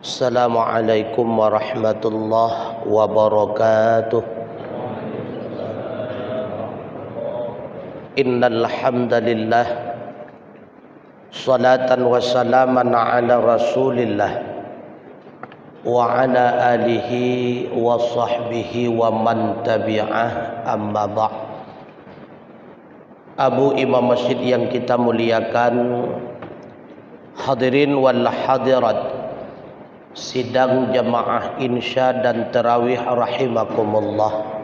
Assalamualaikum warahmatullahi wabarakatuh. Innal hamdalillah salatan wa salaman ala Rasulillah wa ala alihi wa sahbihi wa man tabi'ah, amma ba'd. Abu Imam Masjid yang kita muliakan, hadirin wal hadirat sidang jamaah insya dan tarawih rahimakumullah.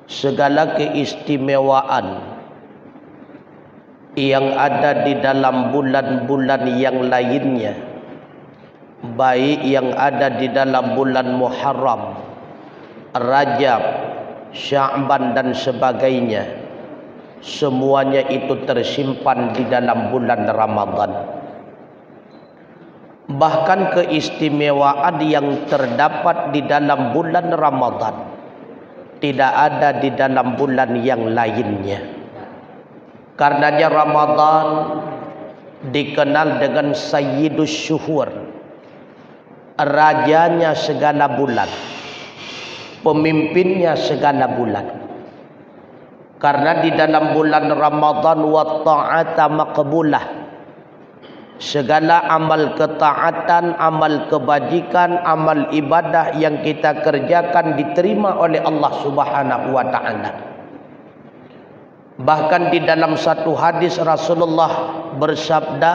Segala keistimewaan yang ada di dalam bulan-bulan yang lainnya, baik yang ada di dalam bulan Muharram, Rajab, Sya'ban dan sebagainya, semuanya itu tersimpan di dalam bulan Ramadan. Bahkan keistimewaan yang terdapat di dalam bulan Ramadan tidak ada di dalam bulan yang lainnya. Karenanya Ramadan dikenal dengan Sayyidus Syuhur, rajanya segala bulan, pemimpinnya segala bulan. Karena di dalam bulan Ramadan wa ta'ata maqbulah, segala amal ketaatan, amal kebajikan, amal ibadah yang kita kerjakan diterima oleh Allah Subhanahu wa ta'ala. Bahkan di dalam satu hadis Rasulullah bersabda,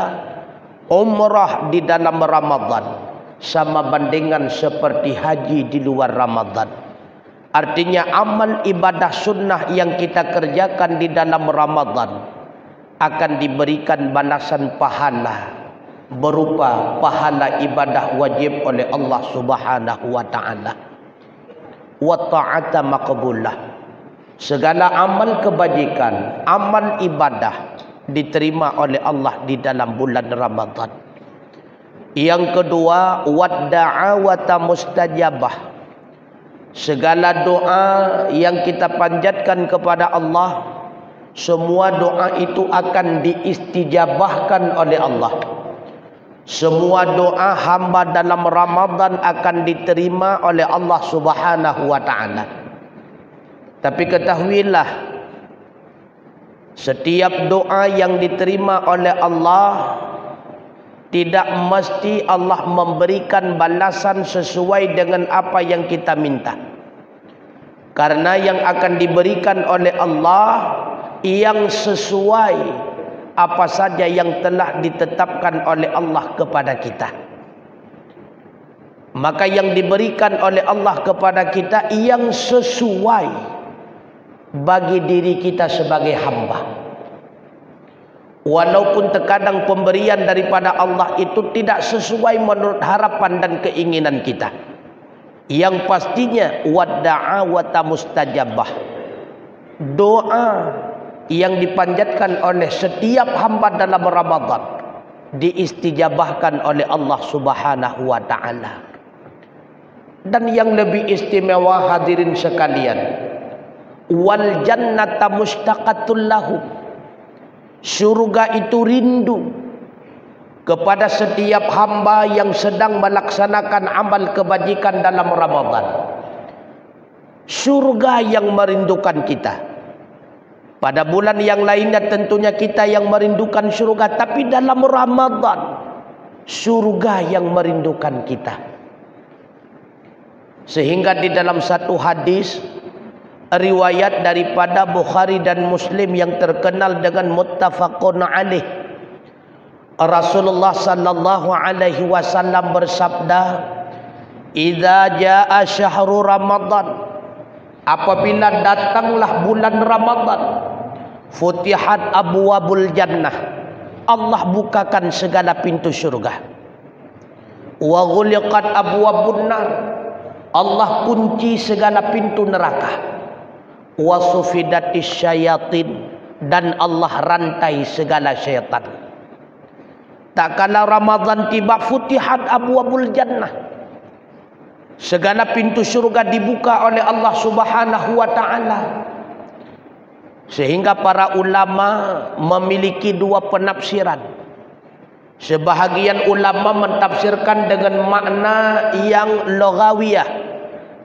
umrah di dalam Ramadan sama bandingan seperti haji di luar Ramadan. Artinya amal ibadah sunnah yang kita kerjakan di dalam Ramadan akan diberikan balasan pahala berupa pahala ibadah wajib oleh Allah Subhanahu wa ta'ala. Wa ta'ata maqbulah, segala amal kebajikan, amal ibadah diterima oleh Allah di dalam bulan Ramadan. Yang kedua, wadda'awata mustajabah, segala doa yang kita panjatkan kepada Allah, semua doa itu akan diistijabahkan oleh Allah. Semua doa hamba dalam Ramadan akan diterima oleh Allah Subhanahu wa ta'ala. Tapi ketahuilah, setiap doa yang diterima oleh Allah tidak mesti Allah memberikan balasan sesuai dengan apa yang kita minta. Karena yang akan diberikan oleh Allah yang sesuai apa saja yang telah ditetapkan oleh Allah kepada kita. Maka yang diberikan oleh Allah kepada kita yang sesuai bagi diri kita sebagai hamba. Walaupun terkadang pemberian daripada Allah itu tidak sesuai menurut harapan dan keinginan kita. Yang pastinya wadda'awata mustajabah, doa yang dipanjatkan oleh setiap hamba dalam Ramadan diistijabahkan oleh Allah Subhanahu wa ta'ala. Dan yang lebih istimewa hadirin sekalian, wal jannata mustaqatul lahu, surga itu rindu kepada setiap hamba yang sedang melaksanakan amal kebajikan dalam Ramadan. Surga yang merindukan kita. Pada bulan yang lainnya tentunya kita yang merindukan surga, tapi dalam Ramadan surga yang merindukan kita. Sehingga di dalam satu hadis riwayat daripada Bukhari dan Muslim yang terkenal dengan muttafaqun alaih, Rasulullah sallallahu alaihi wasallam bersabda, "Idza jaa syahrul Ramadan", apabila datanglah bulan Ramadan, futihat abwabul jannah, Allah bukakan segala pintu surga. Wa ghuliqat abwabun nar, Allah kunci segala pintu neraka. Wa sufidatis syayatin, dan Allah rantai segala syaitan. Tak kala Ramadan tiba, futihat abwabul jannah, segala pintu surga dibuka oleh Allah Subhanahu wa ta'ala. Sehingga para ulama memiliki dua penafsiran. Sebahagian ulama mentafsirkan dengan makna yang lughawiyah.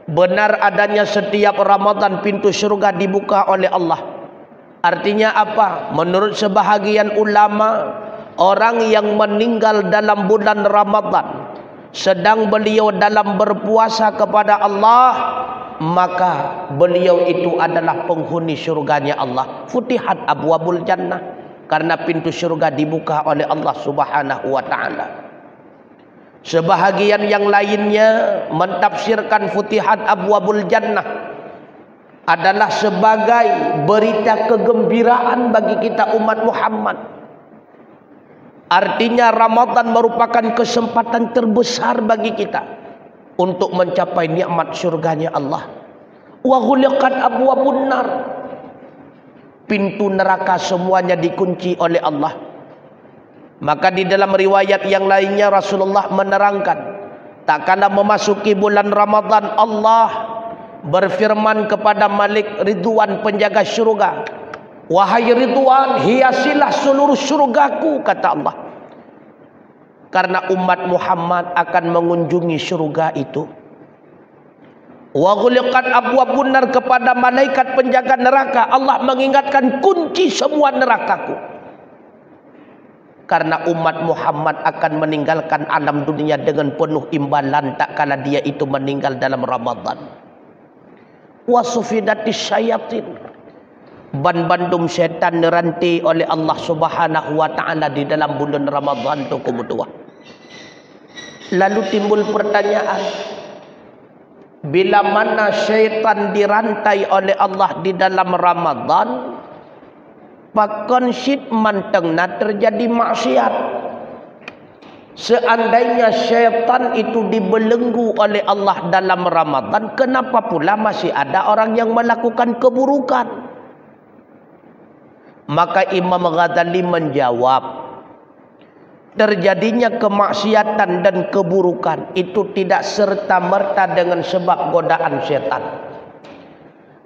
Benar adanya setiap Ramadan pintu syurga dibuka oleh Allah. Artinya apa? Menurut sebahagian ulama, orang yang meninggal dalam bulan Ramadan sedang beliau dalam berpuasa kepada Allah, maka beliau itu adalah penghuni syurganya Allah. Futihat abwabul jannah. Karena pintu syurga dibuka oleh Allah Subhanahu wa ta'ala. Sebahagian yang lainnya mentafsirkan futihat abwabul jannah adalah sebagai berita kegembiraan bagi kita umat Muhammad. Artinya Ramadan merupakan kesempatan terbesar bagi kita untuk mencapai nikmat syurganya Allah. Wa ghuliqat abwabun nar. Pintu neraka semuanya dikunci oleh Allah. Maka di dalam riwayat yang lainnya Rasulullah menerangkan, tak kala memasuki bulan Ramadan, Allah berfirman kepada Malik Ridwan, penjaga syurga, wahai Ridwan, hiasilah seluruh syurgaku, kata Allah. Karena umat Muhammad akan mengunjungi syurga itu. Wa ghuliqat abwabun nar, kepada malaikat penjaga neraka Allah mengingatkan, kunci semua nerakaku. Karena umat Muhammad akan meninggalkan alam dunia dengan penuh imbalan tak kala dia itu meninggal dalam Ramadan. Wa sufidatis syayatin, ban-bandum syaitan dirantai oleh Allah Subhanahu wa ta'ala di dalam bulan Ramadan itu kemudian. Lalu timbul pertanyaan, bila mana syaitan dirantai oleh Allah di dalam Ramadan, pakonsit mantengna terjadi maksiat. Seandainya syaitan itu dibelenggu oleh Allah dalam Ramadan, kenapa pula masih ada orang yang melakukan keburukan? Maka Imam Ghazali menjawab, terjadinya kemaksiatan dan keburukan itu tidak serta-merta dengan sebab godaan syaitan.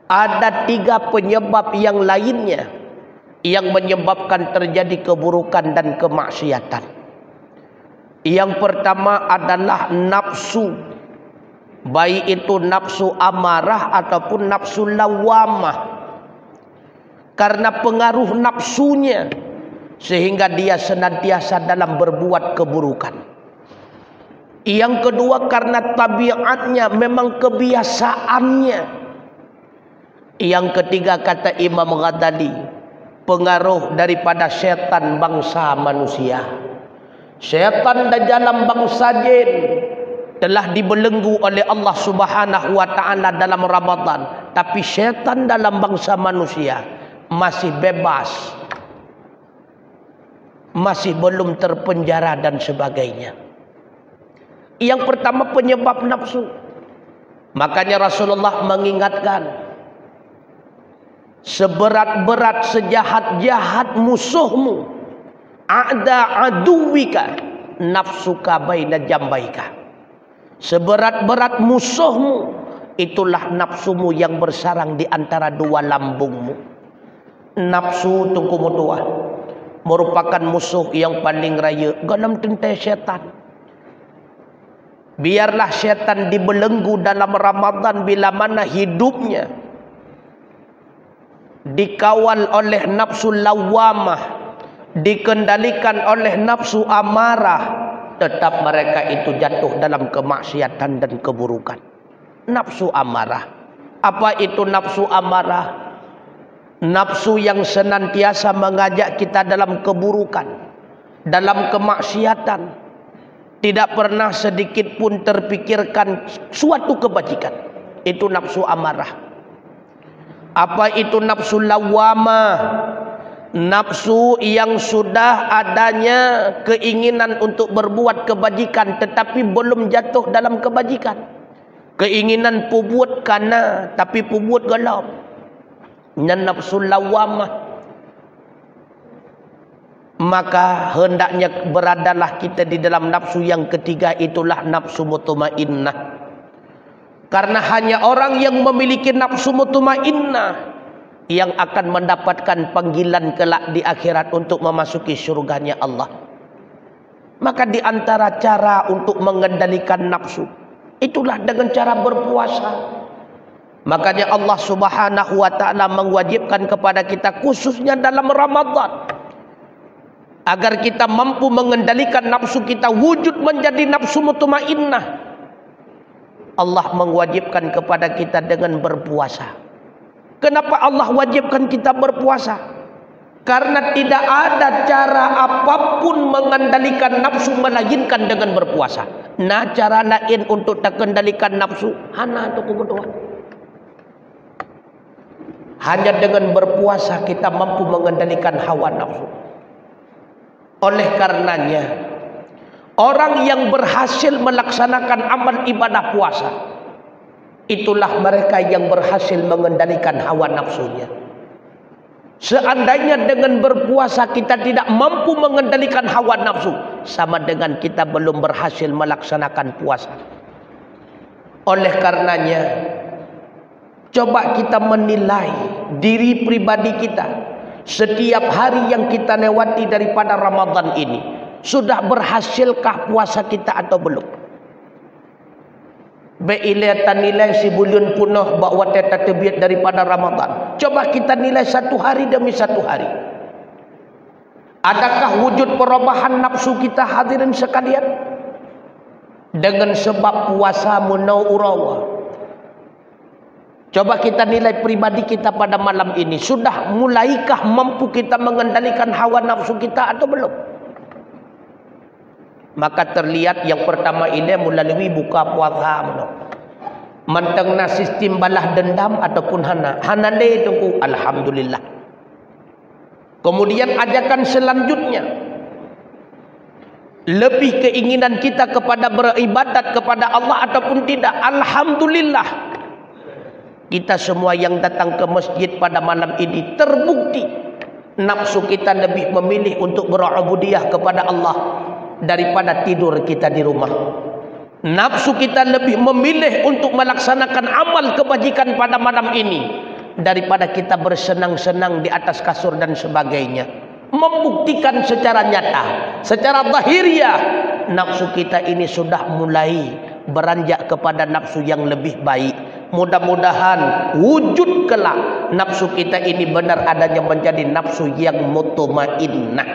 Ada 3 penyebab yang lainnya yang menyebabkan terjadi keburukan dan kemaksiatan. Yang pertama adalah nafsu, baik itu nafsu amarah ataupun nafsu lawamah. Karena pengaruh nafsunya sehingga dia senantiasa dalam berbuat keburukan. Yang kedua karena tabiatnya, memang kebiasaannya. Yang ketiga kata Imam Ghazali, pengaruh daripada syaitan bangsa manusia. Syaitan dalam bangsa jin telah dibelenggu oleh Allah Subhanahu wa ta'ala dalam Ramadan, tapi syaitan dalam bangsa manusia masih bebas, masih belum terpenjara dan sebagainya. Yang pertama penyebab nafsu. Makanya Rasulullah mengingatkan, seberat-berat sejahat-jahat musuhmu, a'da aduwika nafsuka baina jambaika. Seberat-berat musuhmu, itulah nafsumu yang bersarang di antara 2 lambungmu. Nafsu tunggu mutua merupakan musuh yang paling raya dalam tentai syaitan. Biarlah syaitan dibelenggu dalam Ramadan bila mana hidupnya dikawal oleh nafsu lawamah, dikendalikan oleh nafsu amarah, tetap mereka itu jatuh dalam kemaksiatan dan keburukan. Nafsu amarah. Apa itu nafsu amarah? Nafsu yang senantiasa mengajak kita dalam keburukan, dalam kemaksiatan. Tidak pernah sedikit pun terpikirkan suatu kebajikan. Itu nafsu amarah. Apa itu nafsu lawamah? Nafsu yang sudah adanya keinginan untuk berbuat kebajikan tetapi belum jatuh dalam kebajikan. Keinginan pubut kana tapi pubut gelap. Nafsu lawamah. Maka hendaknya beradalah kita di dalam nafsu yang ketiga, itulah nafsu mutmainnah. Karena hanya orang yang memiliki nafsu mutmainnah yang akan mendapatkan panggilan kelak di akhirat untuk memasuki syurganya Allah. Maka di antara cara untuk mengendalikan nafsu, itulah dengan cara berpuasa. Makanya Allah Subhanahu wa ta'ala mewajibkan kepada kita khususnya dalam Ramadan, agar kita mampu mengendalikan nafsu kita wujud menjadi nafsu mutmainnah. Allah mewajibkan kepada kita dengan berpuasa. Kenapa Allah wajibkan kita berpuasa? Karena tidak ada cara apapun mengendalikan nafsu melainkan dengan berpuasa. Nah, cara lain untuk terkendalikan nafsu, hana untuk berdoa. Hanya dengan berpuasa kita mampu mengendalikan hawa nafsu. Oleh karenanya, orang yang berhasil melaksanakan amal ibadah puasa, itulah mereka yang berhasil mengendalikan hawa nafsunya. Seandainya dengan berpuasa kita tidak mampu mengendalikan hawa nafsu, sama dengan kita belum berhasil melaksanakan puasa. Oleh karenanya, coba kita menilai diri pribadi kita. Setiap hari yang kita lewati daripada Ramadan ini, sudah berhasilkah puasa kita atau belum? Beilatan nilai si bulan punah bahawa kita terbiat daripada Ramadan. Coba kita nilai satu hari demi satu hari. Adakah wujud perubahan nafsu kita hadirin sekalian? Dengan sebab puasa munau urawa. Coba kita nilai pribadi kita pada malam ini. Sudah mulaikah mampu kita mengendalikan hawa nafsu kita atau belum? Maka terlihat yang pertama ini melalui buka puasa. Mantengna sistem balah dendam ataupun hana. Hana le tunggu. Alhamdulillah. Kemudian ajakan selanjutnya. Lebih keinginan kita kepada beribadat kepada Allah ataupun tidak. Alhamdulillah. Kita semua yang datang ke masjid pada malam ini terbukti nafsu kita lebih memilih untuk berubudiyah kepada Allah daripada tidur kita di rumah. Nafsu kita lebih memilih untuk melaksanakan amal kebajikan pada malam ini daripada kita bersenang-senang di atas kasur dan sebagainya. Membuktikan secara nyata, secara zahiriah, nafsu kita ini sudah mulai beranjak kepada nafsu yang lebih baik. Mudah-mudahan wujud kelak nafsu kita ini benar adanya menjadi nafsu yang mutmainnah.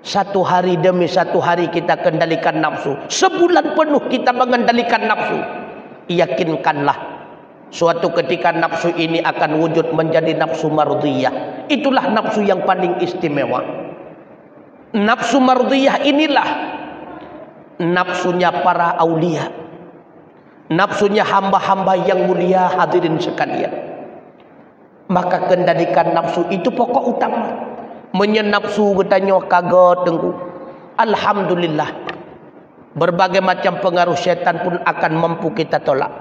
Satu hari demi satu hari kita kendalikan nafsu. Sebulan penuh kita mengendalikan nafsu. Yakinkanlah suatu ketika nafsu ini akan wujud menjadi nafsu mardiyah. Itulah nafsu yang paling istimewa. Nafsu mardiyah inilah nafsunya para aulia. Nafsunya hamba-hamba yang mulia hadirin sekalian. Maka kendalikan nafsu itu pokok utama. Menyenapsu katanya kaget tengku. Alhamdulillah. Berbagai macam pengaruh syaitan pun akan mampu kita tolak.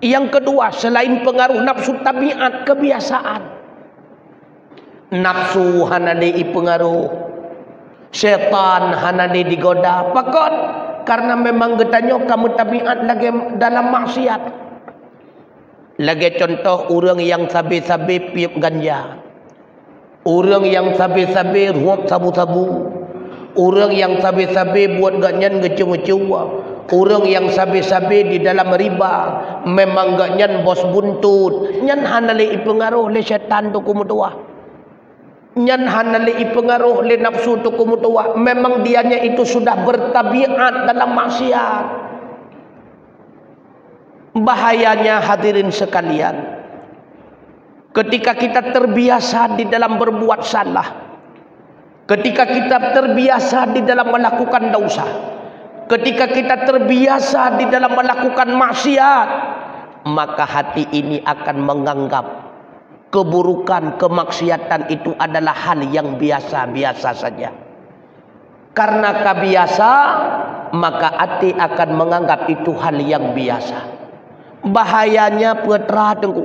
Yang kedua, selain pengaruh nafsu tabiat, kebiasaan. Nafsu hanadei pengaruh. Syaitan hanadei digoda. Pakon. Karena memang getanya kamu tabiat lagi dalam maksiat. Lagi contoh orang yang sabi-sabi piup ganja. Orang yang sabi-sabi ruap sabu-sabu. Orang yang sabi-sabi buat ganyan ngecewa-cewa. Orang yang sabi-sabi di dalam riba. Memang ganyan bos buntut. Nyan hanali pengaruh le syaitan tu kumutuah. Nyan hanali pengaruh le nafsu tu kumutuah. Memang dianya itu sudah bertabiat dalam maksiat. Bahayanya hadirin sekalian, ketika kita terbiasa di dalam berbuat salah, ketika kita terbiasa di dalam melakukan dosa, ketika kita terbiasa di dalam melakukan maksiat, maka hati ini akan menganggap keburukan, kemaksiatan itu adalah hal yang biasa-biasa saja. Karena kebiasa, maka hati akan menganggap itu hal yang biasa. Bahayanya putra tengku,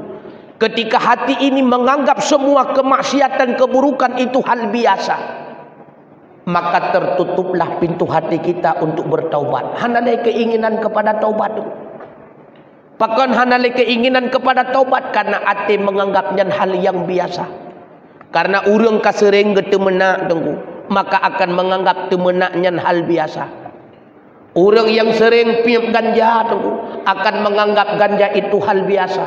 ketika hati ini menganggap semua kemaksiatan, keburukan itu hal biasa, maka tertutuplah pintu hati kita untuk bertaubat. Hanalai keinginan kepada taubat. Pakan hanalai keinginan kepada taubat karena hati menganggapnya hal yang biasa. Karena urang kasering getu menak tengku, maka akan menganggap temenaknya hal biasa. Orang yang sering piup ganja tu akan menganggap ganja itu hal biasa.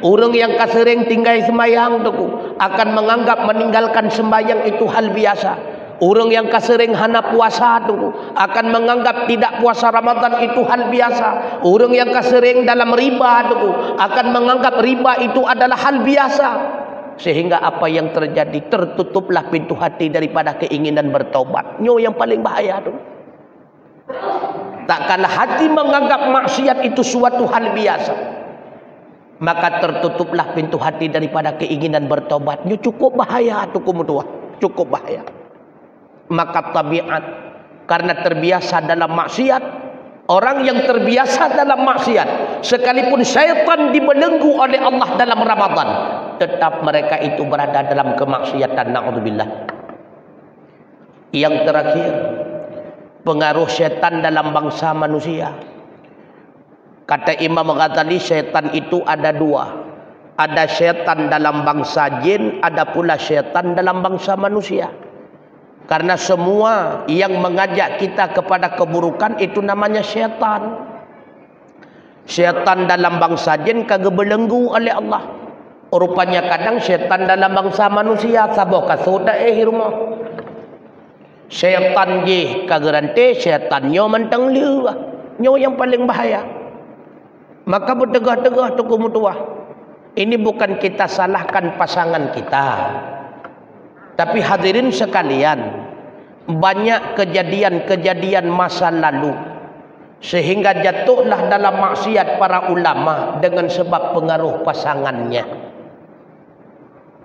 Orang yang sering tinggal sembahyang tu akan menganggap meninggalkan sembahyang itu hal biasa. Orang yang sering hana puasa tu akan menganggap tidak puasa Ramadan itu hal biasa. Orang yang sering dalam riba tu akan menganggap riba itu adalah hal biasa. Sehingga apa yang terjadi, tertutuplah pintu hati daripada keinginan bertaubat. Nyo yang paling bahaya tu. Tak kala hati menganggap maksiat itu suatu hal biasa, maka tertutuplah pintu hati daripada keinginan bertaubat. Nyo cukup bahaya tu kumutua, cukup bahaya. Maka tabiat, karena terbiasa dalam maksiat, orang yang terbiasa dalam maksiat, sekalipun syaitan dibelenggu oleh Allah dalam Ramadan, tetap mereka itu berada dalam kemaksiatan. Na'udzubillah. Yang terakhir, pengaruh syaitan dalam bangsa manusia. Kata Imam Ghazali, syaitan itu ada dua. Ada syaitan dalam bangsa jin, ada pula syaitan dalam bangsa manusia. Karena semua yang mengajak kita kepada keburukan itu namanya syaitan. Syaitan dalam bangsa jin kagak belenggu oleh Allah. Rupanya kadang syaitan dalam bangsa manusia sabah kasut rumah. Syaitan je kagak rante, syaitan nyo mentang liu. Nyo yang paling bahaya. Maka bertegah-tegah tu kumutua. Ini bukan kita salahkan pasangan kita. Tapi hadirin sekalian, banyak kejadian-kejadian masa lalu sehingga jatuhlah dalam maksiat para ulama dengan sebab pengaruh pasangannya.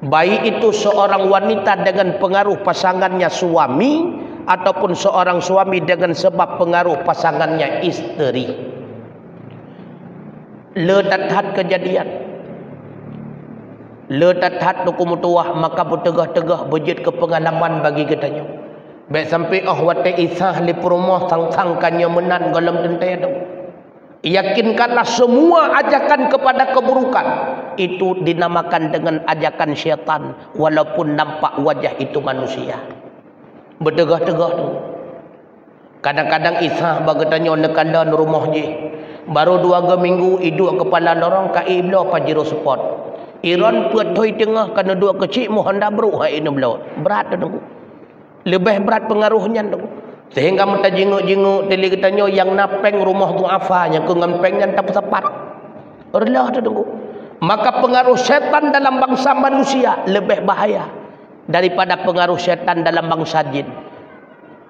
Baik itu seorang wanita dengan pengaruh pasangannya suami, ataupun seorang suami dengan sebab pengaruh pasangannya isteri. Ledathat kejadian. Ledathat tukumutuah, maka bertegah-tegah berjid ke pengalaman bagi katanya. Baik sampai wate isah li perumah sang-sangkannya menan dalam tentai tu. Yakinkanlah semua ajakan kepada keburukan itu dinamakan dengan ajakan syaitan, walaupun nampak wajah itu manusia. Bertegah-tegah tu. Kadang-kadang isah bagatanya nekalan rumah je. Baru 2 minggu iduk kepala lorong kai belo pajero support. Iran puatoi tengah kena dua kecil mohon dah beruh ini belo. Berat tu. Lebih berat pengaruhnya tu. Sehingga mereka jenguk-jenguk teli katanya yang napeng rumah tu afanya ke ngempengnya tak sepat. Relah tu tunggu. Maka pengaruh syaitan dalam bangsa manusia lebih bahaya daripada pengaruh syaitan dalam bangsa jin.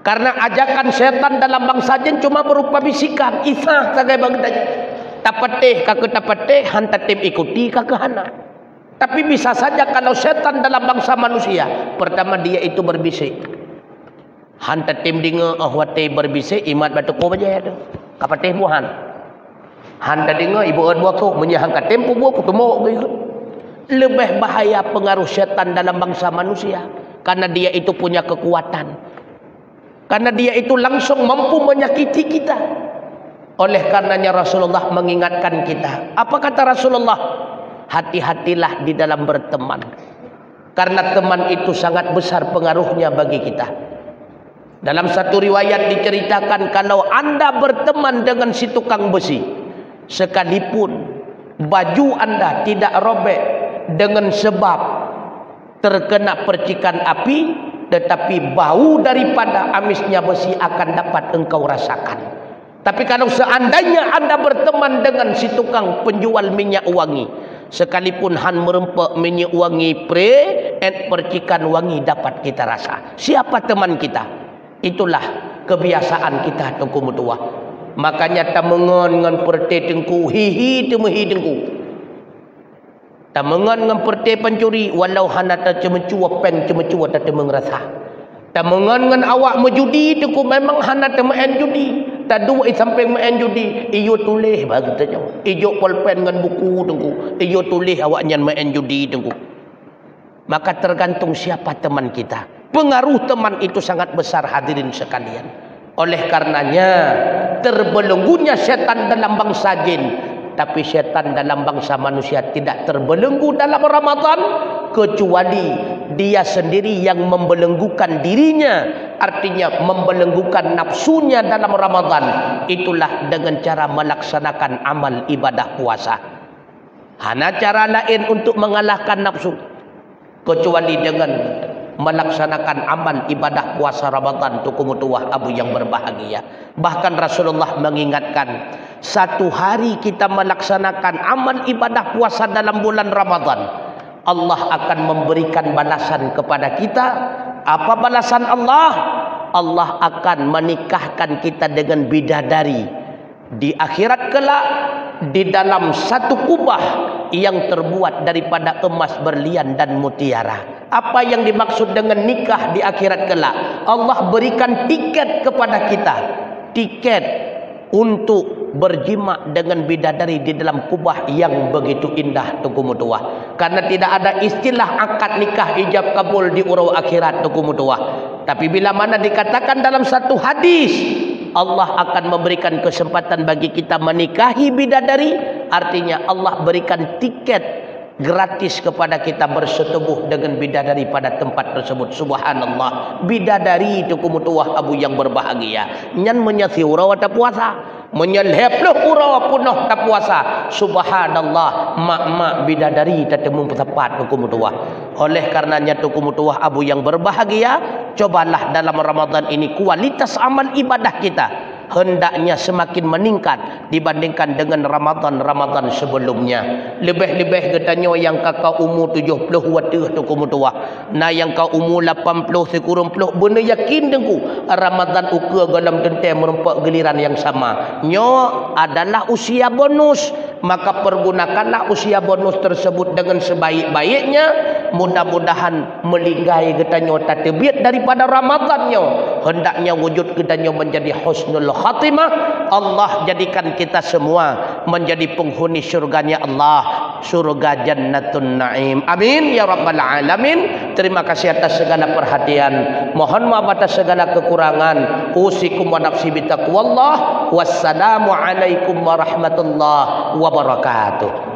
Karena ajakan syaitan dalam bangsa jin cuma berupa bisikan, isah sagai bagdanya. Tapateh kakek tapateh hantar tim ikuti kakek hana. Tapi bisa saja kalau syaitan dalam bangsa manusia, pertama dia itu berbisik. Hantar tim dengar wate berbisik imat batu ko baja tu. Kapateh buhan. Hantar dengar ibu dua tu menyahangkan tempo buah ketemu gitu. Lebih bahaya pengaruh syaitan dalam bangsa manusia karena dia itu punya kekuatan. Karena dia itu langsung mampu menyakiti kita. Oleh karenanya Rasulullah mengingatkan kita. Apa kata Rasulullah? Hati-hatilah di dalam berteman. Karena teman itu sangat besar pengaruhnya bagi kita. Dalam satu riwayat diceritakan kalau anda berteman dengan si tukang besi, sekalipun baju anda tidak robek dengan sebab terkena percikan api, tetapi bau daripada amisnya besi akan dapat engkau rasakan. Tapi kalau seandainya anda berteman dengan si tukang penjual minyak wangi, sekalipun han merempek minyak wangi pre, percikan wangi dapat kita rasa. Siapa teman kita? Itulah kebiasaan kita tengku mutua. Makanya tamengan ngan perte tengku hihi temehi tengku. Tamengan ngan perte pencuri walau hana ta cemecua pen cemecua ta temeng rasa. Tamengan ngan awak menjudi tengku memang hana ta main judi. Ta duit sampai main judi, iyo tulis bagi tanya. Iyo pulpen ngan buku tengku. Iyo tulis awak nyan main judi tengku. Maka tergantung siapa teman kita. Pengaruh teman itu sangat besar hadirin sekalian. Oleh karenanya terbelenggunya syaitan dalam bangsa jin, tapi syaitan dalam bangsa manusia tidak terbelenggu dalam Ramadan kecuali dia sendiri yang membelenggukan dirinya, artinya membelenggukan nafsunya dalam Ramadan. Itulah dengan cara melaksanakan amal ibadah puasa. Hana cara lain untuk mengalahkan nafsu kecuali dengan melaksanakan amal ibadah puasa Ramadan. Tukumutuah abu yang berbahagia. Bahkan Rasulullah mengingatkan, satu hari kita melaksanakan amal ibadah puasa dalam bulan Ramadan, Allah akan memberikan balasan kepada kita. Apa balasan Allah? Allah akan menikahkan kita dengan bidadari di akhirat kelak, di dalam satu kubah yang terbuat daripada emas, berlian dan mutiara. Apa yang dimaksud dengan nikah di akhirat kelak? Allah berikan tiket kepada kita, tiket untuk berjima dengan bidadari di dalam kubah yang begitu indah. Tukumutuah, karena tidak ada istilah akad nikah ijab kabul di urau akhirat. Tukumutuah, tapi bila mana dikatakan dalam satu hadis Allah akan memberikan kesempatan bagi kita menikahi bidadari, artinya Allah berikan tiket gratis kepada kita bersetubuh dengan bidadari pada tempat tersebut. Subhanallah, bidadari itu kumutuah abu yang berbahagia. Nyan menyasi urau tak puasa, menyelheplah urau punah tak puasa. Subhanallah, mak-mak bidadari tak temu tepat kumutuah. Oleh karenanya kumutuah abu yang berbahagia, cobalah dalam Ramadan ini kualitas amal ibadah kita hendaknya semakin meningkat dibandingkan dengan Ramadan sebelumnya. Lebih-lebih katanya yang kakak umur 70 watih tu kumutuah. Nah yang kau umur 80 sekurang puluh, benar yakin dengku Ramadan ukur dalam tentang merempak giliran yang sama. Nyo adalah usia bonus, maka pergunakanlah usia bonus tersebut dengan sebaik-baiknya. Mudah-mudahan melinggai katanya tatbiat daripada Ramadannya. Hendaknya wujud katanya menjadi husnul khatimah. Allah jadikan kita semua menjadi penghuni syurganya Allah, surga jannatun na'im. Amin ya rabbal alamin. Terima kasih atas segala perhatian. Mohon maaf atas segala kekurangan. Usikum wa nafsi bitaqwallah. Wassalamu alaikum warahmatullahi wabarakatuh.